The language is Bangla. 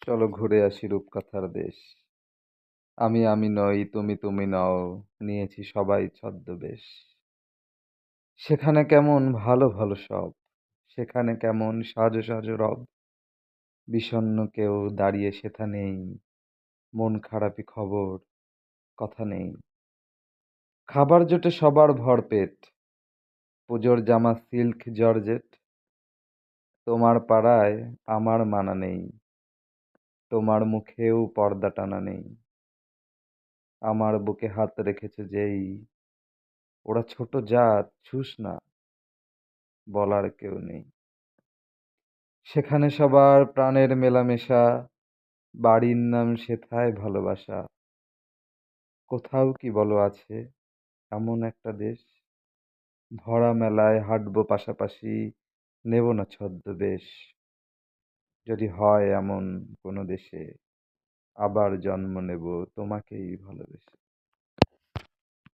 চলো ঘুরে আসি রূপকথার দেশ। আমি আমি নই, তুমি তুমি নও, নিয়েছি সবাই ছদ্মবেশ। সেখানে কেমন ভালো ভালো সব, সেখানে কেমন সাজো সাজো রব। বিষণ্ণ কেউ দাঁড়িয়ে সেথা নেই, মন খারাপি খবর কথা নেই। খাবার জোটে সবার ভরপেট, পুজোর জামা সিল্ক জর্জেট। তোমার পাড়ায় আমার মানা নেই, তোমার মুখেও পর্দা টানা নেই। আমার বুকে হাত রেখেছে যেই, ওরা ছোট জাত ছুস না, বলার কেউ নেই। সেখানে সবার প্রাণের মেলামেশা, বাড়ির নাম সেথায় ভালোবাসা। কোথাও কি বলো আছে এমন একটা দেশ? ভরা মেলায় হাঁটবো পাশাপাশি, নেব না ছদ্মবেশ। যদি হয় এমন কোনো দেশে, আবার জন্ম নেব তোমাকেই ভালোবেসে।